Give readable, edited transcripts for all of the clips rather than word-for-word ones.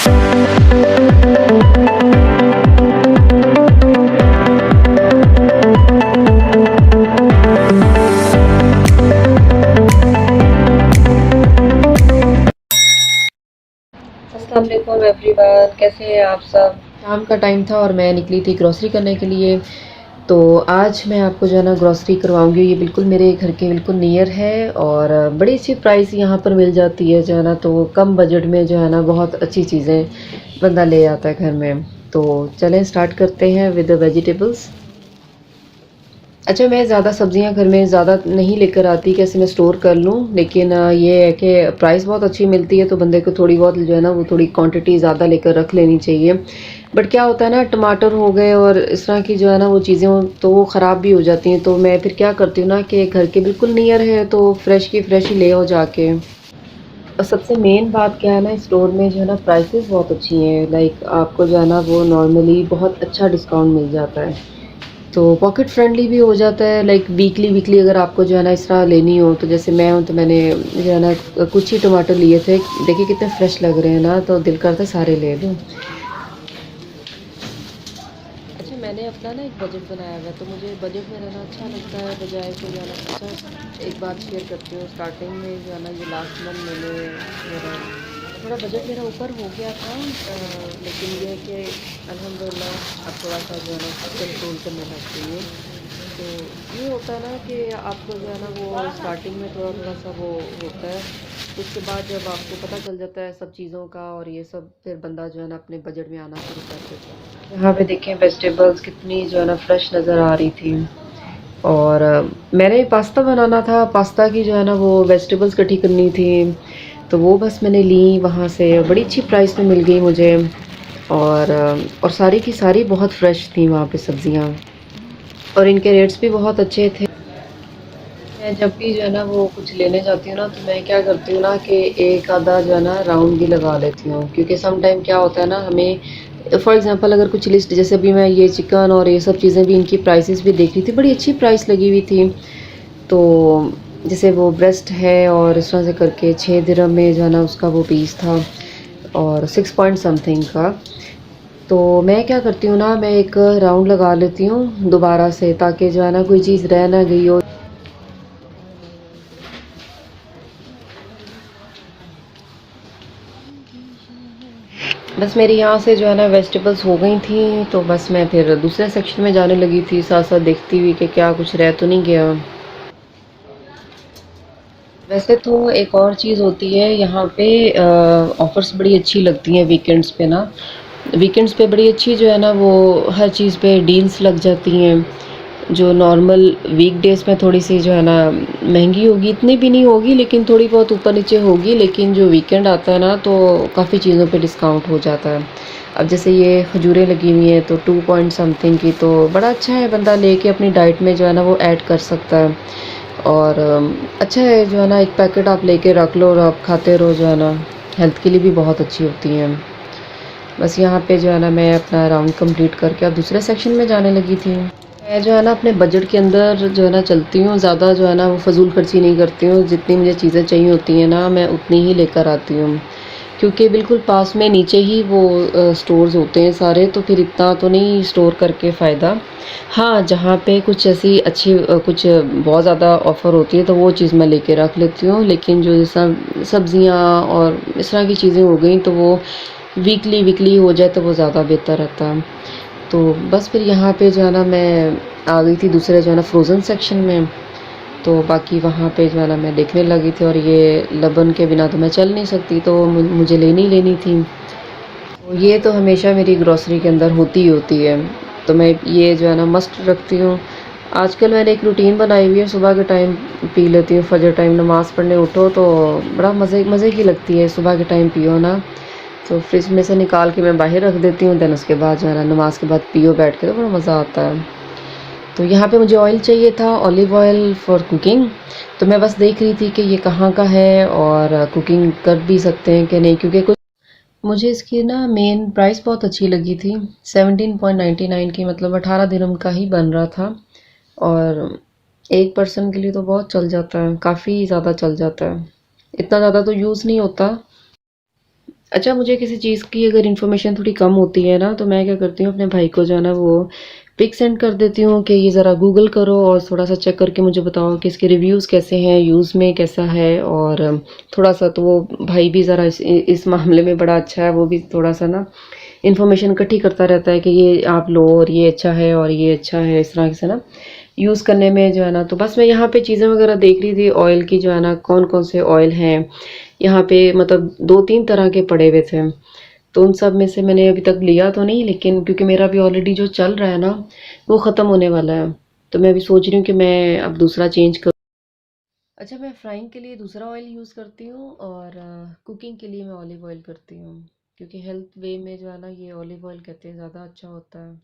अस्सलाम वालेकुम एवरीवन, कैसे हैं आप सब। शाम का टाइम था और मैं निकली थी ग्रॉसरी करने के लिए। तो आज मैं आपको जो है ना ग्रॉसरी करवाऊंगी। ये बिल्कुल मेरे घर के बिल्कुल नियर है और बड़ी अच्छी प्राइस यहाँ पर मिल जाती है जो है ना। तो कम बजट में जो है ना बहुत अच्छी चीज़ें बंदा ले आता है घर में। तो चलें स्टार्ट करते हैं विद द वेजिटेबल्स। अच्छा, मैं ज़्यादा सब्जियां घर में ज़्यादा नहीं लेकर आती, कैसे मैं स्टोर कर लूँ, लेकिन ये है कि प्राइस बहुत अच्छी मिलती है तो बंदे को थोड़ी बहुत जो है ना वो थोड़ी क्वांटिटी ज़्यादा लेकर रख लेनी चाहिए। बट क्या होता है ना, टमाटर हो गए और इस तरह की जो है ना वो चीज़ें तो वो ख़राब भी हो जाती हैं। तो मैं फिर क्या करती हूँ ना कि घर के बिल्कुल नियर है तो फ्रेश की फ्रेश ही ले आओ जाके। और सबसे मेन बात क्या है ना, स्टोर में जो है ना प्राइसेस बहुत अच्छी हैं। लाइक आपको जो है ना वो नॉर्मली बहुत अच्छा डिस्काउंट मिल जाता है, तो पॉकेट फ्रेंडली भी हो जाता है। लाइक वीकली वीकली अगर आपको जो है ना इस तरह लेनी हो, तो जैसे मैं हूँ तो मैंने जो है ना कुछ ही टमाटर लिए थे। देखिए कितने फ्रेश लग रहे हैं ना, तो दिल करता है सारे ले लूँ। अच्छा, मैंने अपना ना एक बजट बनाया हुआ है, तो मुझे बजट में रहना अच्छा लगता है बजाय कि जो है ना। अच्छा, एक बात शेयर करती हूँ। स्टार्टिंग में जो है ना ये लास्ट मंथ मैंने मेरा थोड़ा बजट मेरा ऊपर हो गया था, लेकिन ये है कि अल्हम्दुलिल्लाह अब थोड़ा सा जो है ना कंट्रोल करने लग गई है। तो ये होता है ना कि आपको जो है ना वो स्टार्टिंग में थोड़ा थोड़ा सा वो होता है। उसके बाद जब आपको पता चल जाता है सब चीज़ों का और ये सब, फिर बंदा जो है ना अपने बजट में आना शुरू कर देता है। यहाँ पे देखें वेजिटेबल्स कितनी जो है ना फ्रेश नज़र आ रही थी। और मैंने पास्ता बनाना था, पास्ता की जो है ना वो वेजिटेबल्स इकट्ठी करनी थी, तो वो बस मैंने ली वहाँ से। बड़ी अच्छी प्राइस में मिल गई मुझे। और सारी की सारी बहुत फ्रेश थी वहाँ पे सब्जियाँ, और इनके रेट्स भी बहुत अच्छे थे। मैं जब भी जो है ना वो कुछ लेने जाती हूँ ना, तो मैं क्या करती हूँ ना कि एक आधा जो है ना राउंड भी लगा लेती हूँ, क्योंकि सम टाइम क्या होता है ना हमें, फॉर एग्जांपल अगर कुछ लिस्ट, जैसे अभी मैं ये चिकन और ये सब चीज़ें भी इनकी प्राइसेस भी देख रही थी, बड़ी अच्छी प्राइस लगी हुई थी। तो जैसे वो ब्रेस्ट है और इस तरह से करके 6 दिरहम में जो है ना उसका वो पीस था, और 6 पॉइंट समथिंग का। तो मैं क्या करती हूँ ना, मैं एक राउंड लगा लेती हूँ दोबारा से, ताकि जो है ना कोई चीज़ रह ना गई हो। बस मेरी यहाँ से जो है ना वेजिटेबल्स हो गई थी, तो बस मैं फिर दूसरे सेक्शन में जाने लगी थी, साथ साथ देखती हुई कि क्या कुछ रह तो नहीं गया। वैसे तो एक और चीज़ होती है यहाँ पे, ऑफ़र्स बड़ी अच्छी लगती हैं वीकेंड्स पे ना। वीकेंड्स पे बड़ी अच्छी जो है ना वो हर चीज़ पे डील्स लग जाती हैं, जो नॉर्मल वीकडेज़ में थोड़ी सी जो है ना महंगी होगी, इतनी भी नहीं होगी लेकिन थोड़ी बहुत ऊपर नीचे होगी। लेकिन जो वीकेंड आता है ना तो काफ़ी चीज़ों पे डिस्काउंट हो जाता है। अब जैसे ये खजूरें लगी हुई हैं तो 2 पॉइंट समथिंग की, तो बड़ा अच्छा है, बंदा लेके अपनी डाइट में जो है ना वो ऐड कर सकता है। और अच्छा है जो है ना, एक पैकेट आप लेके रख लो और आप खाते रहो, जो है ना हेल्थ के लिए भी बहुत अच्छी होती हैं। बस यहाँ पे जो है ना मैं अपना राउंड कंप्लीट करके अब दूसरे सेक्शन में जाने लगी थी। मैं जो है ना अपने बजट के अंदर जो है ना चलती हूँ, ज़्यादा जो है ना वो फजूल खर्ची नहीं करती हूँ। जितनी मुझे चीज़ें चाहिए होती हैं ना मैं उतनी ही लेकर आती हूँ, क्योंकि बिल्कुल पास में नीचे ही वो स्टोर्स होते हैं सारे, तो फिर इतना तो नहीं स्टोर करके फ़ायदा। हाँ, जहाँ पे कुछ ऐसी अच्छी कुछ बहुत ज़्यादा ऑफ़र होती है तो वो चीज़ मैं लेके रख लेती हूँ। लेकिन जो जैसा सब्जियाँ और इस तरह की चीज़ें हो गई, तो वो वीकली वीकली हो जाए तो वो ज़्यादा बेहतर रहता है। तो बस फिर यहाँ पे जो है ना मैं आ गई थी दूसरे जो है ना फ्रोज़न सेक्शन में। तो बाकी वहाँ पे जो है ना मैं देखने लगी थी, और ये लबन के बिना तो मैं चल नहीं सकती, तो मुझे लेनी लेनी थी। तो ये तो हमेशा मेरी ग्रोसरी के अंदर होती ही होती है, तो मैं ये जो है ना मस्ट रखती हूँ। आजकल मैंने एक रूटीन बनाई हुई है, सुबह के टाइम पी लेती हूँ। फजर टाइम नमाज़ पढ़ने उठो तो बड़ा मज़े मज़े की लगती है, सुबह के टाइम पियो ना। तो फ्रिज में से निकाल के मैं बाहर रख देती हूँ, देन उसके बाद जो है ना नमाज के बाद पियो बैठ के, तो बड़ा मज़ा आता है। तो यहाँ पे मुझे ऑयल चाहिए था, ऑलिव ऑयल फॉर कुकिंग। तो मैं बस देख रही थी कि ये कहाँ का है और कुकिंग कर भी सकते हैं कि नहीं, क्योंकि कुछ मुझे इसकी ना मेन प्राइस बहुत अच्छी लगी थी। 17.99 की, मतलब 18 दिरहम का ही बन रहा था। और एक पर्सन के लिए तो बहुत चल जाता है, काफ़ी ज़्यादा चल जाता है। इतना ज़्यादा तो यूज़ नहीं होता। अच्छा, मुझे किसी चीज़ की अगर इन्फॉर्मेशन थोड़ी कम होती है ना, तो मैं क्या करती हूँ अपने भाई को जो है ना वो पिक सेंड कर देती हूँ कि ये ज़रा गूगल करो और थोड़ा सा चेक करके मुझे बताओ कि इसके रिव्यूज़ कैसे हैं, यूज़ में कैसा है। और थोड़ा सा तो वो भाई भी ज़रा इस मामले में बड़ा अच्छा है, वो भी थोड़ा सा ना इन्फॉर्मेशन इकट्ठी करता रहता है कि ये आप लो और ये अच्छा है और ये अच्छा है, इस तरह से ना यूज़ करने में जो है ना। तो बस मैं यहाँ पे चीज़ें वगैरह देख रही थी ऑयल की, जो है ना कौन कौन से ऑयल हैं यहाँ पे, मतलब 2-3 तरह के पड़े हुए थे। तो उन सब में से मैंने अभी तक लिया तो नहीं, लेकिन क्योंकि मेरा भी ऑलरेडी जो चल रहा है ना वो ख़त्म होने वाला है, तो मैं अभी सोच रही हूँ कि मैं अब दूसरा चेंज करूँ। अच्छा, मैं फ्राइंग के लिए दूसरा ऑयल यूज़ करती हूँ और कुकिंग के लिए मैं ऑलिव ऑयल करती हूँ, क्योंकि हेल्थ वे में जो है ना ये ऑलिव ऑयल कहते हैं ज़्यादा अच्छा होता है।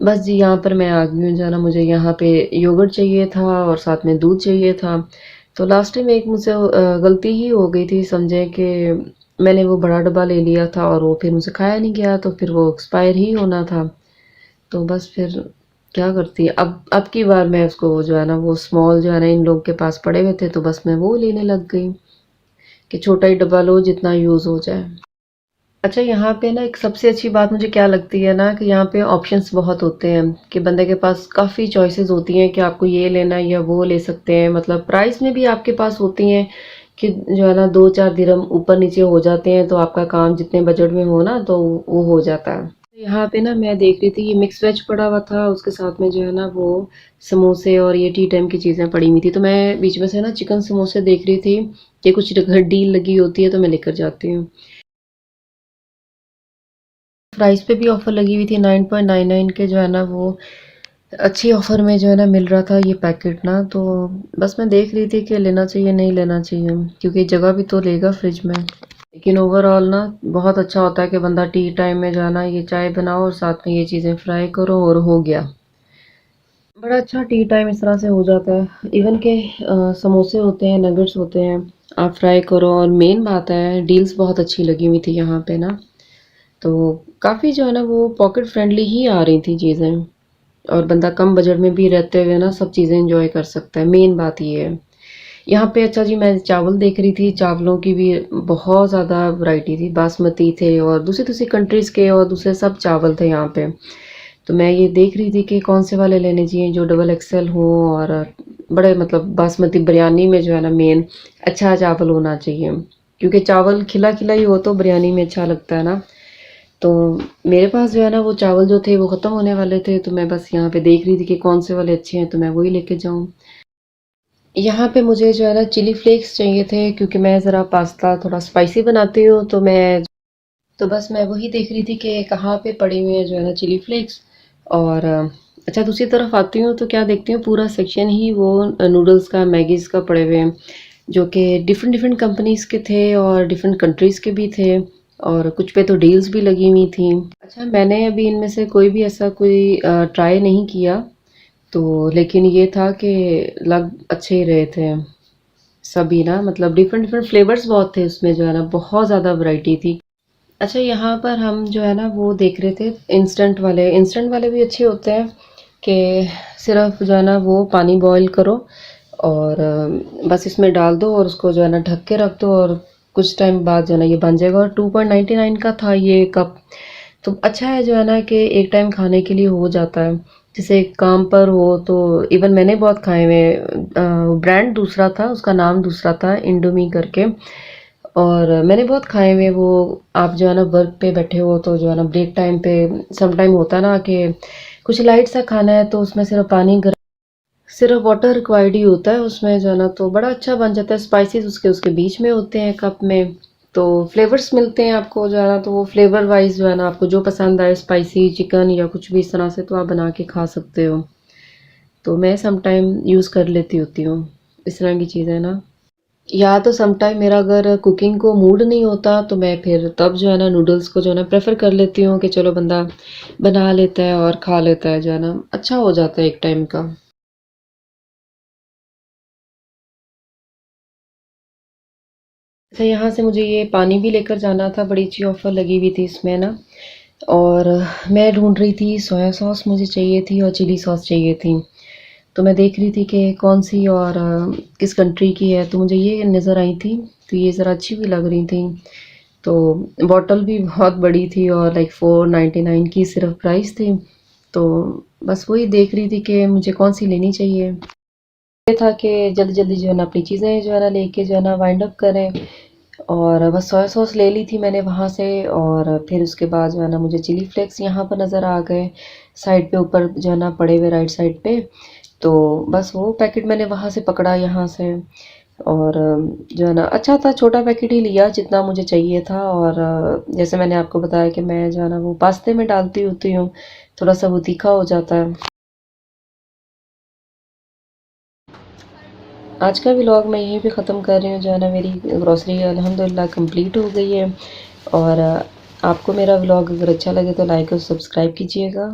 बस जी, यहाँ पर मैं आ गई हूँ, जो है ना मुझे यहाँ पे योगर्ट चाहिए था और साथ में दूध चाहिए था। तो लास्ट टाइम एक मुझसे गलती ही हो गई थी, समझे कि मैंने वो बड़ा डब्बा ले लिया था और वो फिर मुझसे खाया नहीं गया, तो फिर वो एक्सपायर ही होना था। तो बस फिर क्या करती, अब की बार मैं उसको जो है ना वो स्मॉल जो है ना इन लोग के पास पड़े हुए थे, तो बस मैं वो लेने लग गई कि छोटा ही डब्बा लो जितना यूज़ हो जाए। अच्छा, यहाँ पे ना एक सबसे अच्छी बात मुझे क्या लगती है ना कि यहाँ पे ऑप्शंस बहुत होते हैं, कि बंदे के पास काफ़ी चॉइसेस होती हैं कि आपको ये लेना है या वो ले सकते हैं। मतलब प्राइस में भी आपके पास होती हैं कि जो है ना 2-4 दिरहम ऊपर नीचे हो जाते हैं, तो आपका काम जितने बजट में हो ना तो वो हो जाता है। यहाँ पे ना मैं देख रही थी ये मिक्स वेज पड़ा हुआ था, उसके साथ में जो है ना वो समोसे और ये टी टाइम की चीज़ें पड़ी हुई थी। तो मैं बीच में से ना चिकन समोसे देख रही थी कि कुछ घर डील लगी होती है तो मैं लेकर जाती हूँ। प्राइस पे भी ऑफर लगी हुई थी 9.99 के, जो है ना वो अच्छी ऑफर में जो है ना मिल रहा था ये पैकेट ना। तो बस मैं देख रही थी कि लेना चाहिए नहीं लेना चाहिए, क्योंकि जगह भी तो लेगा फ्रिज में। लेकिन ओवरऑल ना बहुत अच्छा होता है कि बंदा टी टाइम में जो है ना ये चाय बनाओ और साथ में ये चीज़ें फ्राई करो और हो गया। बड़ा अच्छा टी टाइम इस तरह से हो जाता है। इवन के समोसे होते हैं, नगेट्स होते हैं, आप फ्राई करो। और मेन बात है डील्स बहुत अच्छी लगी हुई थी यहाँ पे ना, तो काफ़ी जो है ना वो पॉकेट फ्रेंडली ही आ रही थी चीज़ें, और बंदा कम बजट में भी रहते हुए ना सब चीज़ें एंजॉय कर सकता है, मेन बात ये है यहाँ पे। अच्छा जी, मैं चावल देख रही थी, चावलों की भी बहुत ज़्यादा वैरायटी थी, बासमती थे और दूसरी दूसरी कंट्रीज़ के और दूसरे सब चावल थे यहाँ पे। तो मैं ये देख रही थी कि कौन से वाले लेने चाहिए जो डबल एक्सेल हो और बड़े, मतलब बासमती बिरयानी में जो है ना मेन अच्छा चावल होना चाहिए, क्योंकि चावल खिला खिला ही हो तो बिरयानी में अच्छा लगता है ना। तो मेरे पास जो है ना वो चावल जो थे वो ख़त्म होने वाले थे, तो मैं बस यहाँ पे देख रही थी कि कौन से वाले अच्छे हैं तो मैं वही लेके जाऊँ। यहाँ पे मुझे जो है ना चिली फ्लेक्स चाहिए थे, क्योंकि मैं ज़रा पास्ता थोड़ा स्पाइसी बनाती हूँ, तो बस मैं वही देख रही थी कि कहाँ पे पड़ी हुई है जो है ना चिली फ्लेक्स। और अच्छा, दूसरी तरफ आती हूँ तो क्या देखती हूँ पूरा सेक्शन ही वो नूडल्स का, मैगीज़ का पड़े हुए हैं, जो कि डिफरेंट डिफरेंट कंपनीज़ के थे और डिफरेंट कंट्रीज़ के भी थे, और कुछ पे तो डील्स भी लगी हुई थी। अच्छा, मैंने अभी इनमें से कोई भी ऐसा कोई ट्राई नहीं किया, तो लेकिन ये था कि लग अच्छे ही रहे थे सभी ना, मतलब डिफरेंट डिफरेंट फ्लेवर्स बहुत थे उसमें, जो है ना बहुत ज़्यादा वैरायटी थी। अच्छा, यहाँ पर हम जो है ना वो देख रहे थे इंस्टेंट वाले भी अच्छे होते हैं, कि सिर्फ जो है ना वो पानी बॉईल करो और बस इसमें डाल दो और उसको जो है ना ढक के रख दो, और कुछ टाइम बाद जो है ना ये बन जाएगा। और 2.99 का था ये कप, तो अच्छा है जो है ना कि एक टाइम खाने के लिए हो जाता है। जैसे काम पर हो तो इवन मैंने बहुत खाए हुए, ब्रांड दूसरा था, उसका नाम दूसरा था, इंडोमी करके। और मैंने बहुत खाए हुए वो, आप जो है ना वर्क पे बैठे हो तो जो है ना ब्रेक टाइम पे सम टाइम होता है ना कि कुछ लाइट सा खाना है, तो उसमें सिर्फ वाटर रिक्वायर्ड ही होता है उसमें जो है ना, तो बड़ा अच्छा बन जाता है। स्पाइसेस उसके उसके बीच में होते हैं कप में, तो फ्लेवर्स मिलते हैं आपको जो है ना, तो वो फ्लेवर वाइज जो है ना आपको जो पसंद आए, स्पाइसी चिकन या कुछ भी इस तरह से, तो आप बना के खा सकते हो। तो मैं सम टाइम यूज़ कर लेती होती हूँ इस तरह की चीज़ें ना। या तो सम टाइम मेरा अगर कुकिंग को मूड नहीं होता, तो मैं फिर तब जो है ना नूडल्स को जो है ना प्रेफर कर लेती हूँ कि चलो बंदा बना लेता है और खा लेता है, जो है ना अच्छा हो जाता है एक टाइम का। अच्छा, यहाँ से मुझे ये पानी भी लेकर जाना था, बड़ी अच्छी ऑफर लगी हुई थी इसमें ना। और मैं ढूंढ रही थी सोया सॉस मुझे चाहिए थी और चिली सॉस चाहिए थी, तो मैं देख रही थी कि कौन सी और किस कंट्री की है, तो मुझे ये नज़र आई थी, तो ये ज़रा अच्छी भी लग रही थी। तो बॉटल भी बहुत बड़ी थी और लाइक 499 की सिर्फ प्राइस थी। तो बस वही देख रही थी कि मुझे कौन सी लेनी चाहिए। ये था कि जल्दी जल्दी जो है ना अपनी चीज़ें जो है ना लेके जो है ना वाइंड अप करें। और बस सोया सॉस ले ली थी मैंने वहाँ से, और फिर उसके बाद जो है ना मुझे चिली फ्लेक्स यहाँ पर नज़र आ गए साइड पे ऊपर जो है ना पड़े हुए राइट साइड पे। तो बस वो पैकेट मैंने वहाँ से पकड़ा यहाँ से, और जो है ना अच्छा था, छोटा पैकेट ही लिया जितना मुझे चाहिए था। और जैसे मैंने आपको बताया कि मैं जो है ना वो पास्ते में डालती होती हूँ, थोड़ा सा वो तीखा हो जाता है। आज का व्लॉग मैं यहीं पे ख़त्म कर रही हूँ। जो है ना मेरी ग्रॉसरी अल्हम्दुलिल्लाह कंप्लीट हो गई है। और आपको मेरा व्लॉग अगर अच्छा लगे तो लाइक और सब्सक्राइब कीजिएगा।